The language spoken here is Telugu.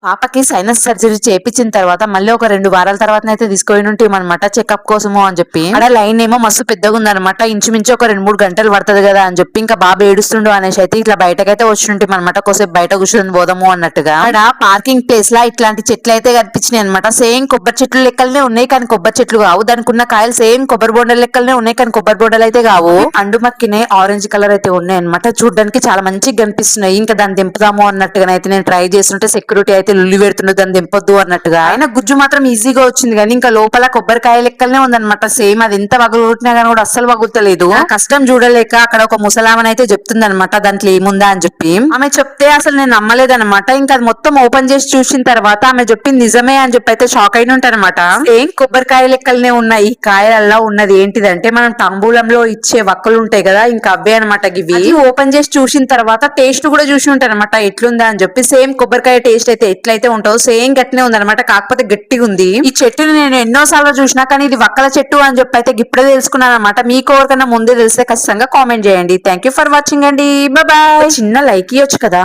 పాపకి సైనస్ సర్జరీ చేపించిన తర్వాత మళ్ళీ ఒక 2 వారాల తర్వాత అయితే తీసుకొని ఉంటాం అనమాట చెకప్ కోసము అని చెప్పి. అక్కడ లైన్ ఏమో మస్తు పెద్దగా ఉందన్నమాట. ఇంచుమించు ఒక 2-3 గంటలు పడుతుంది కదా అని చెప్పి ఇంకా బాబు ఏడుస్తుండు అనేసి అయితే ఇట్లా బయటకైతే వచ్చింటాం అనమాట. కొద్దిసేపు బయట కూర్చొని పోదాము అన్నట్టుగా. అక్కడ పార్కింగ్ ప్లేస్ లా ఇట్లాంటి చెట్లు అయితే కనిపించినాయి అనమాట. సేమ్ కొబ్బరి చెట్లు లెక్కలనే ఉన్నాయి కానీ కొబ్బరి చెట్లు కావు. దానికి ఉన్న కాయలు సేమ్ కొబ్బరి బొండల లెక్కలనే ఉన్నాయి కానీ కొబ్బరి బొండలు అయితే కావు. అండు మక్కినే ఆరెంజ్ కలర్ అయితే ఉన్నాయి అనమాట. చూడడానికి చాలా మంచిగా కనిపిస్తున్నాయి. ఇంకా దాన్ని దింపుదాము అన్నట్టుగా అయితే నేను ట్రై చేస్తుంటే సెక్యూరిటీ అయితే లుల్లి పెడుతుండే దాన్ని దింపొద్దు అన్నట్టుగా. అయినా గుజ్జు మాత్రం ఈజీగా వచ్చింది కానీ ఇంకా లోపల కొబ్బరికాయ లెక్కలనే ఉందన్నమాట. సేమ్ అది ఎంత వగులుట్టినా కానీ కూడా అస్సలు వగులుతలేదు. కష్టం చూడలేక అక్కడ ఒక ముసలామని అయితే చెప్తుంది అనమాట దాంట్లో ఏముందా అని చెప్పి. ఆమె చెప్తే అసలు నేను నమ్మలేదన్నమాట. ఇంకా అది మొత్తం ఓపెన్ చేసి చూసిన తర్వాత ఆమె చెప్పింది నిజమే అని చెప్పి అయితే షాక్ అయిన ఉంటారనమాట. సేమ్ కొబ్బరికాయ లెక్కలనే ఉన్నాయి. ఈ కాయలల్లో ఉన్నది ఏంటిదంటే మనం తాంబూలంలో ఇచ్చే వక్కలు ఉంటాయి కదా ఇంకా అవే అనమాట. ఇవి ఓపెన్ చేసి చూసిన తర్వాత టేస్ట్ కూడా చూసి ఉంటారనమాట ఎట్లుందా అని చెప్పి. సేమ్ కొబ్బరికాయ టేస్ట్ అయితే ఎట్లయితే ఉంటుందో సేమ్ గట్టినే ఉందన్నమాట. కాకపోతే గట్టిగా ఉంది. ఈ చెట్టుని నేను ఎన్నో సార్లు చూసినా కానీ ఇది వక్కల చెట్టు అని చెప్పి అయితే ఇప్పుడే తెలుసుకున్నాను అనమాట. మీకు ఎవరికైనా ముందే తెలిస్తే ఖచ్చితంగా కామెంట్ చేయండి. థ్యాంక్ యూ ఫర్ వాచింగ్ అండి. బాయ్. చిన్న లైక్ ఇవ్వచ్చు కదా.